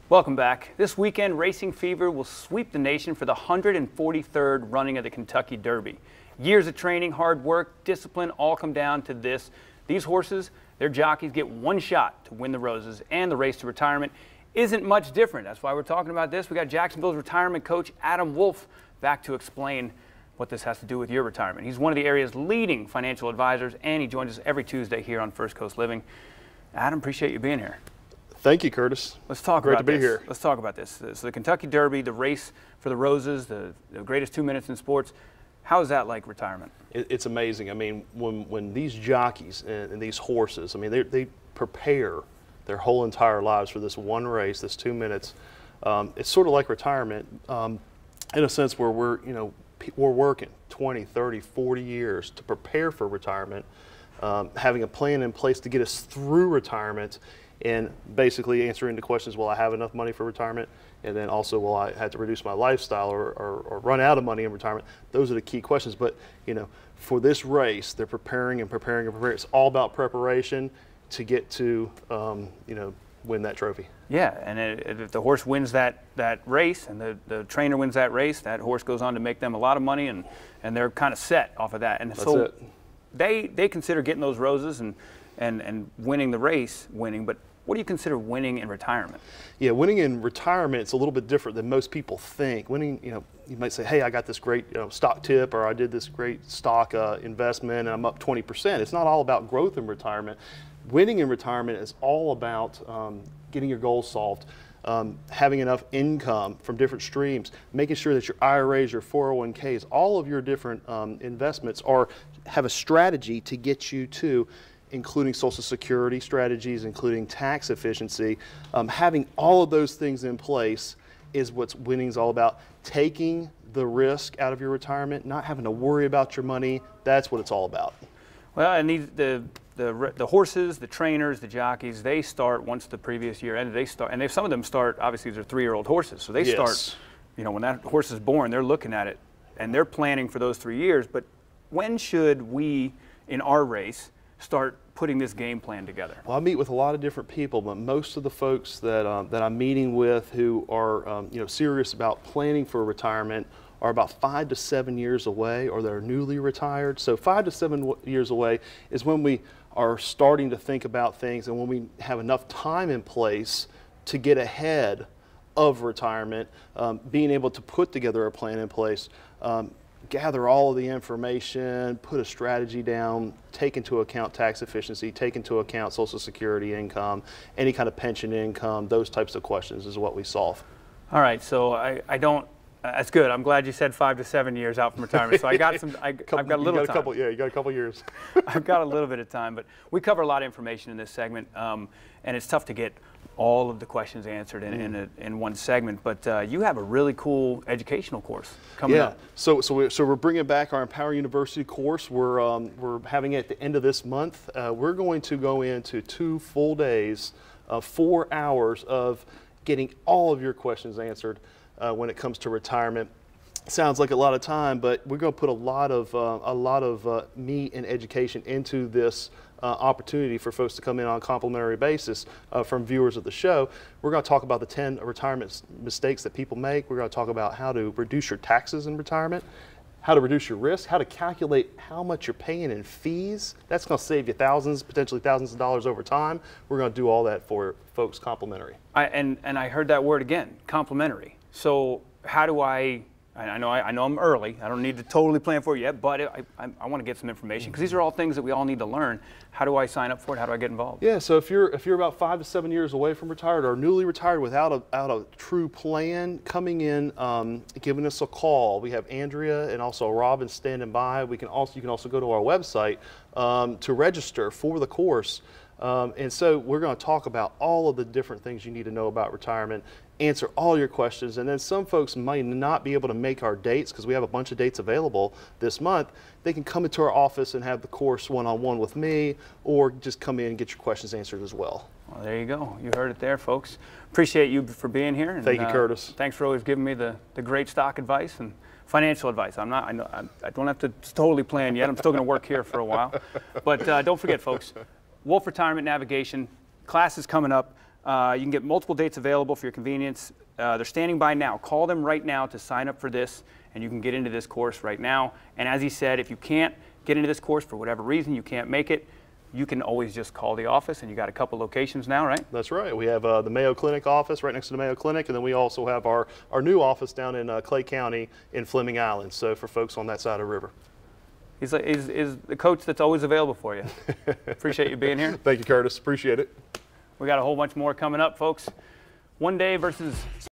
Welcome back. This weekend, racing fever will sweep the nation for the 143rd running of the Kentucky Derby. Years of training, hard work, discipline all come down to this. These horses, their jockeys get one shot to win the Roses, and the race to retirement isn't much different. That's why we're talking about this. We got Jacksonville's retirement coach, Adam Wolf, back to explain what this has to do with your retirement. He's one of the area's leading financial advisors, and he joins us every Tuesday here on First Coast Living. Adam, appreciate you being here. Thank you, Curtis. Let's talk about this. Great to be here. Let's talk about this. So the Kentucky Derby, the race for the Roses, the greatest 2 minutes in sports. How is that like retirement? It's amazing. I mean, when these jockeys and these horses, I mean, they prepare their whole entire lives for this one race, this 2 minutes. It's sort of like retirement in a sense where we're working 20, 30, 40 years to prepare for retirement, having a plan in place to get us through retirement, and basically answering the questions, will I have enough money for retirement? And then also, will I have to reduce my lifestyle or run out of money in retirement? Those are the key questions. But, for this race, they're preparing and preparing and preparing. It's all about preparation to get to, win that trophy. Yeah, and if the horse wins that race and the trainer wins that race, that horse goes on to make them a lot of money, and they're kind of set off of that. And That's so it. they consider getting those Roses and winning the race winning, but what do you consider winning in retirement? Yeah, winning in retirement, it's a little bit different than most people think. Winning, you might say, hey, I got this great stock tip, or I did this great stock investment and I'm up 20%. It's not all about growth in retirement. Winning in retirement is all about getting your goals solved, having enough income from different streams, making sure that your IRAs, your 401ks, all of your different investments have a strategy to get you to, including Social Security strategies, including tax efficiency. Having all of those things in place is what winning is all about. Taking the risk out of your retirement, not having to worry about your money, that's what it's all about. Well, and the horses, the trainers, the jockeys, they start once the previous year ended. They start, and some of them start, obviously these are 3-year-old horses, so they start, when that horse is born, they're looking at it and they're planning for those 3 years. But when should we, in our race, start putting this game plan together? Well, I meet with a lot of different people, but most of the folks that I'm meeting with who are serious about planning for retirement are about 5 to 7 years away, or they're newly retired. So 5 to 7 years away is when we are starting to think about things, and when we have enough time in place to get ahead of retirement, being able to put together a plan in place, gather all of the information, put a strategy down, take into account tax efficiency, take into account Social Security income, any kind of pension income, those types of questions is what we solve. All right, so I don't, that's good. I'm glad you said 5 to 7 years out from retirement. So I got some, I've got a little time. You got a couple years. I've got a little bit of time, but we cover a lot of information in this segment, and it's tough to get all of the questions answered in one segment, but you have a really cool educational course coming up. So we're bringing back our Empower University course. We're having it at the end of this month. We're going to go into 2 full days, 4 hours of getting all of your questions answered when it comes to retirement. Sounds like a lot of time, but we're going to put a lot of meat and education into this opportunity for folks to come in on a complimentary basis from viewers of the show. We're going to talk about the 10 retirement mistakes that people make. We're going to talk about how to reduce your taxes in retirement, how to reduce your risk, how to calculate how much you're paying in fees. That's going to save you thousands, potentially thousands of dollars over time. We're going to do all that for folks complimentary. And I heard that word again, complimentary. So how do I know I'm early. I don't need to totally plan for it yet, but I want to get some information because these are all things that we all need to learn. How do I sign up for it? How do I get involved? Yeah, so if you're about 5 to 7 years away from retired or newly retired without a true plan, coming in, giving us a call. We have Andrea and also Robin standing by. You can also go to our website to register for the course. And so we're going to talk about all of the different things you need to know about retirement, answer all your questions, and then some folks might not be able to make our dates because we have a bunch of dates available this month. They can come into our office and have the course one-on-one with me, or just come in and get your questions answered as well. Well, there you go. You heard it there, folks. Appreciate you for being here. And, thank you, Curtis. Thanks for always giving me the great stock advice and financial advice. I don't have to totally plan yet. I'm still going to work here for a while. But don't forget, folks, Wolf Retirement Navigation class is coming up. You can get multiple dates available for your convenience. They're standing by now. Call them right now to sign up for this, and you can get into this course right now. And as he said, if you can't get into this course for whatever reason, you can't make it, you can always just call the office, and you got a couple locations now, right? That's right. We have the Mayo Clinic office right next to the Mayo Clinic, and then we also have our new office down in Clay County in Fleming Island, so for folks on that side of the river. He's the coach that's always available for you. Appreciate you being here. Thank you, Curtis. Appreciate it. We got a whole bunch more coming up, folks. One day versus